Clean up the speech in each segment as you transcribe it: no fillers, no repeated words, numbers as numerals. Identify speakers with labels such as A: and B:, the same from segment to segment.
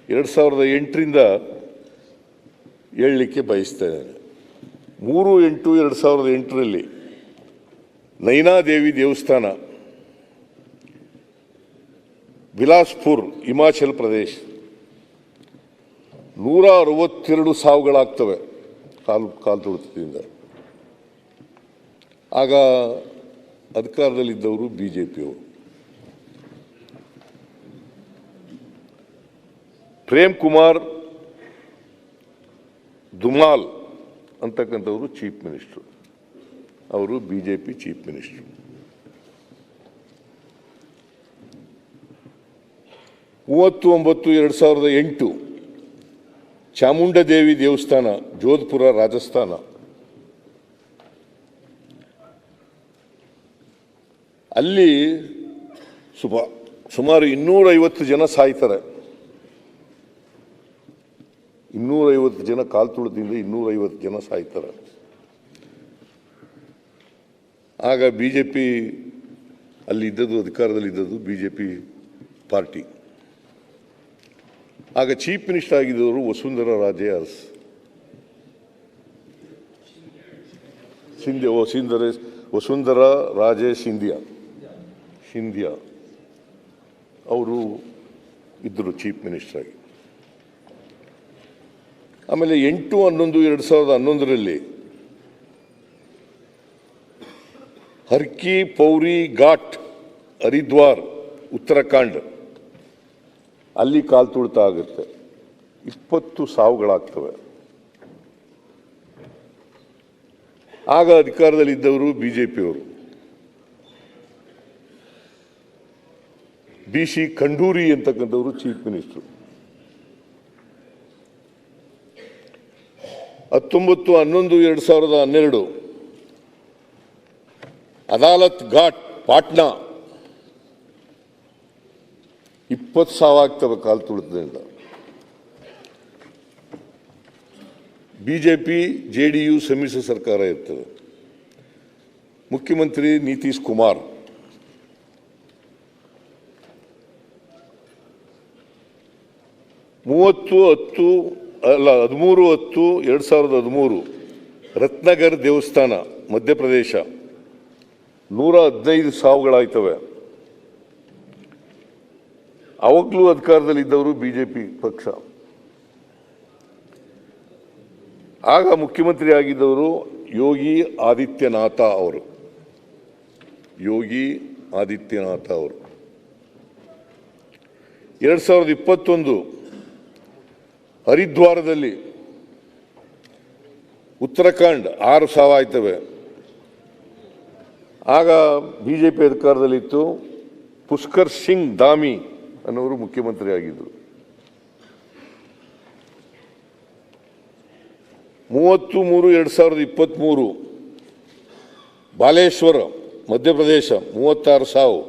A: 2008ರಿಂದ ಹೇಳಲಿಕ್ಕೆ ಬಯಸ್ತೇನೆ. 3/8/2008ರಲ್ಲಿ ನೈನಾದೇವಿ ದೇವಸ್ಥಾನ, ಬಿಲಾಸ್ಪುರ್, ಹಿಮಾಚಲ್ ಪ್ರದೇಶ್ 162 ಸಾವುಗಳಾಗ್ತವೆ ಕಾಲು ತುಳಿತದಿಂದ. ಆಗ ಅಧಿಕಾರದಲ್ಲಿದ್ದವರು ಬಿಜೆಪಿಯವರು. ಪ್ರೇಮ್ ಕುಮಾರ್ ಧುಮಾಲ್ ಅಂತಕ್ಕಂಥವರು ಚೀಫ್ ಮಿನಿಸ್ಟರ್, ಅವರು ಬಿಜೆಪಿ ಚೀಫ್ ಮಿನಿಸ್ಟರ್. 30/9/2008 ಚಾಮುಂಡದೇವಿ ದೇವಸ್ಥಾನ, ಜೋಧ್ಪುರ, ರಾಜಸ್ಥಾನ. ಅಲ್ಲಿ ಸುಮಾರು 250 ಜನ ಸಾಯ್ತಾರೆ. 250 ಜನ ಕಾಲು ತುಳಿತದಿಂದ 250 ಜನ ಸಾಯ್ತಾರೆ. ಆಗ ಬಿಜೆಪಿ ಅಲ್ಲಿ ಇದ್ದದ್ದು, ಅಧಿಕಾರದಲ್ಲಿದ್ದದ್ದು ಬಿಜೆಪಿ ಪಾರ್ಟಿ. ಆಗ ಚೀಫ್ ಮಿನಿಸ್ಟರ್ ಆಗಿದ್ದವರು ವಸುಂಧರಾ ರಾಜೆ ವಸುಂಧರಾ ರಾಜೆ ಸಿಂಧಿಯಾ ಅವರು ಇದ್ದರು ಚೀಫ್ ಮಿನಿಸ್ಟರ್ ಆಗಿ. ಆಮೇಲೆ 8/11/2011ರಲ್ಲಿ ಹರ್ಕಿ ಪೌರಿ ಘಾಟ್, ಹರಿದ್ವಾರ್, ಉತ್ತರಾಖಂಡ್, ಅಲ್ಲಿ ಕಾಲು ತುಳಿತ ಆಗುತ್ತೆ. 20 ಸಾವುಗಳಾಗ್ತವೆ. ಆಗ ಅಧಿಕಾರದಲ್ಲಿದ್ದವರು ಬಿಜೆಪಿಯವರು. BC ಖಂಡೂರಿ ಅಂತಕ್ಕಂಥವರು chief minister. 19/11/2012 Adalat ghat, Patna 20 ಸಾವಾಗ್ತವೆ ಕಾಲು ತುಳಿತದಿಂದ. ಬಿಜೆಪಿ JDU ಸಮ್ಮಿಶ್ರ ಸರ್ಕಾರ ಇರ್ತದೆ. ಮುಖ್ಯಮಂತ್ರಿ ನಿತೀಶ್ ಕುಮಾರ್. 13/10/2013 ರತ್ನಗರ್ ದೇವಸ್ಥಾನ, ಮಧ್ಯಪ್ರದೇಶ 115 ಸಾವುಗಳಾಯ್ತವೆ. ಅವಾಗಲೂ ಅಧಿಕಾರದಲ್ಲಿದ್ದವರು ಬಿಜೆಪಿ ಪಕ್ಷ. ಆಗ ಮುಖ್ಯಮಂತ್ರಿ ಆಗಿದ್ದವರು ಯೋಗಿ ಆದಿತ್ಯನಾಥ ಅವರು. 2021 ಹರಿದ್ವಾರದಲ್ಲಿ, ಉತ್ತರಾಖಂಡ್ 6 ಸಾವಾಯ್ತವೆ. ಆಗ ಬಿಜೆಪಿ ಅಧಿಕಾರದಲ್ಲಿತ್ತು. ಪುಷ್ಕರ್ ಸಿಂಗ್ ಧಾಮಿ ಅನ್ನೋರು ಮುಖ್ಯಮಂತ್ರಿ ಆಗಿದ್ದರು. 30/3/2023 ಬಾಲೇಶ್ವರ, ಮಧ್ಯಪ್ರದೇಶ 36 ಸಾವು.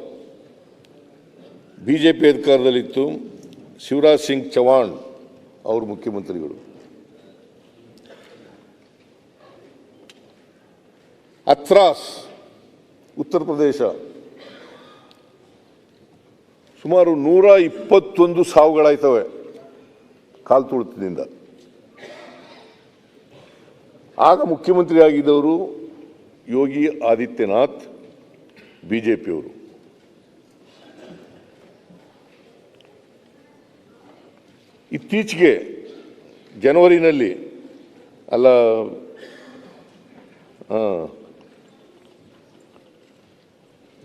A: ಬಿಜೆಪಿ ಅಧಿಕಾರದಲ್ಲಿತ್ತು. ಶಿವರಾಜ್ ಸಿಂಗ್ ಚೌಹಾಣ್ ಅವರು ಮುಖ್ಯಮಂತ್ರಿಗಳು. ಹತ್ರಾಸ್, ಉತ್ತರ ಪ್ರದೇಶ ಸುಮಾರು 121 ಸಾವುಗಳಾಯ್ತವೆ ಕಾಲು ತುಳಿತದಿಂದ. ಆಗ ಮುಖ್ಯಮಂತ್ರಿ ಆಗಿದ್ದವರು ಯೋಗಿ ಆದಿತ್ಯನಾಥ್, ಬಿಜೆಪಿಯವರು. ಇತ್ತೀಚೆಗೆ ಜನವರಿನಲ್ಲಿ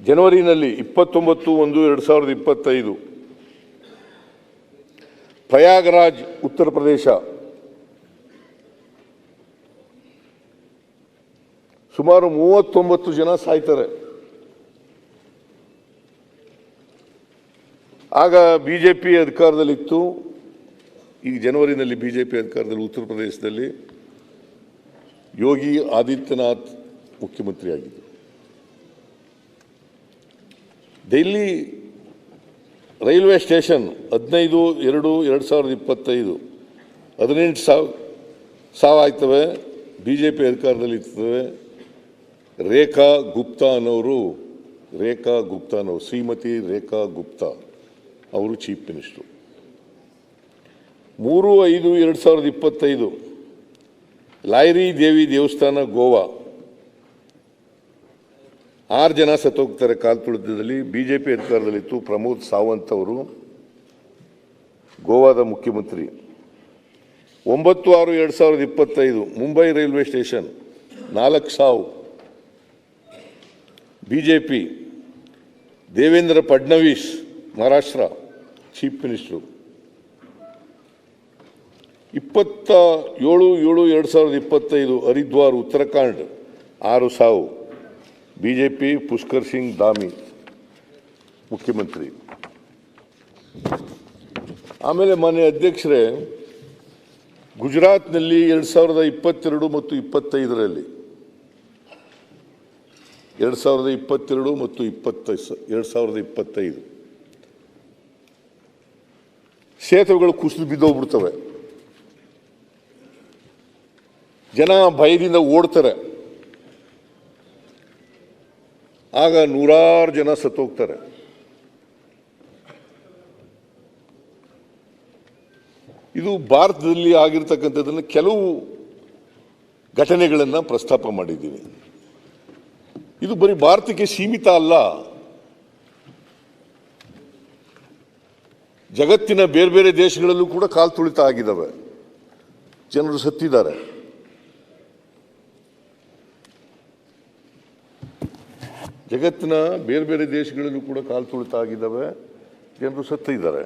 A: 29/1/2025 ಪ್ರಯಾಗರಾಜ್, ಉತ್ತರ ಪ್ರದೇಶ ಸುಮಾರು 39 ಜನ ಸಾಯ್ತಾರೆ. ಆಗ ಬಿಜೆಪಿ ಅಧಿಕಾರದಲ್ಲಿತ್ತು. ಈ ಜನವರಿನಲ್ಲಿ ಬಿಜೆಪಿ ಅಧಿಕಾರದಲ್ಲಿ ಉತ್ತರ ಪ್ರದೇಶದಲ್ಲಿ ಯೋಗಿ ಆದಿತ್ಯನಾಥ್ ಮುಖ್ಯಮಂತ್ರಿ ಆಗಿದ್ದರು. Delhi railway station 15/2/2025 18 ಸಾವಾಯ್ತವೆ. ಬಿಜೆಪಿ ಅಧಿಕಾರದಲ್ಲಿರ್ತವೆ. ರೇಖಾ ಗುಪ್ತಾ ಅನ್ನೋರು, ಶ್ರೀಮತಿ ರೇಖಾ ಗುಪ್ತಾ ಅವರು ಚೀಫ್ ಮಿನಿಸ್ಟರ್. 3/5/2025 ಲಾಯ್ರಿ ದೇವಿ ದೇವಸ್ಥಾನ ಗೋವಾ 6 ಜನ ಸತ್ತೋಗ್ತಾರೆ ಕಾಲು ತುಳಿತದಲ್ಲಿ. ಬಿಜೆಪಿ ಅಧಿಕಾರದಲ್ಲಿತ್ತು. ಪ್ರಮೋದ್ ಸಾವಂತ್ ಅವರು ಗೋವಾದ ಮುಖ್ಯಮಂತ್ರಿ. 9/6/2025 ಮುಂಬೈ ರೈಲ್ವೆ ಸ್ಟೇಷನ್ 4 ಸಾವು. BJP Devendra Fadnavis Maharashtra chief minister. 27/7/2025 Haridwar Uttarakhand 6 ಸಾವು. ಬಿಜೆಪಿ ಪುಷ್ಕರ್ ಸಿಂಗ್ ಧಾಮಿ ಮುಖ್ಯಮಂತ್ರಿ. ಆಮೇಲೆ ಮಾನ್ಯ ಅಧ್ಯಕ್ಷರೇ, ಗುಜರಾತ್ನಲ್ಲಿ 2022 ಮತ್ತು 25ರಲ್ಲಿ 2022 ಮತ್ತು 2025 ಸೇತುವೆಗಳು ಕುಸಿದು ಬಿದ್ದೋಗ್ಬಿಡ್ತವೆ. ಜನ ಭಯದಿಂದ ಓಡ್ತಾರೆ. ಆಗ ನೂರಾರು ಜನ ಸತ್ತೋಗ್ತಾರೆ. ಇದು ಭಾರತದಲ್ಲಿ ಆಗಿರ್ತಕ್ಕಂಥದ್ದನ್ನು ಕೆಲವು ಘಟನೆಗಳನ್ನು ಪ್ರಸ್ತಾಪ ಮಾಡಿದ್ದೀವಿ. ಇದು ಬರೀ ಭಾರತಕ್ಕೆ ಸೀಮಿತ ಅಲ್ಲ, ಜಗತ್ತಿನ ಬೇರೆ ಬೇರೆ ದೇಶಗಳಲ್ಲೂ ಕೂಡ ಕಾಲು ತುಳಿತ ಆಗಿದ್ದಾವೆ, ಜನರು ಸತ್ತಿದ್ದಾರೆ. ಜಗತ್ತಿನ ಬೇರೆ ಬೇರೆ ದೇಶಗಳಲ್ಲೂ ಕೂಡ ಕಾಲು ತುಳಿತ ಆಗಿದ್ದಾವೆ, ಜನರು ಸತ್ತಿದ್ದಾರೆ.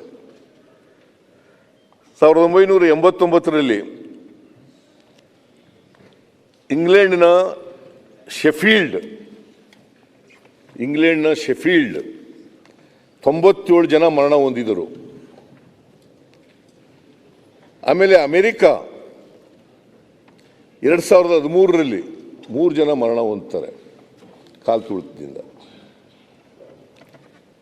A: 1989ರಲ್ಲಿ ಇಂಗ್ಲೆಂಡ್ನ ಶೆಫೀಲ್ಡ್ 97 ಜನ ಮರಣ ಹೊಂದಿದರು. ಆಮೇಲೆ ಅಮೆರಿಕ 2013ರಲ್ಲಿ 3 ಜನ ಮರಣ ಹೊಂದ್ತಾರೆ ಕಾಲು ತುಳಿತದಿಂದ.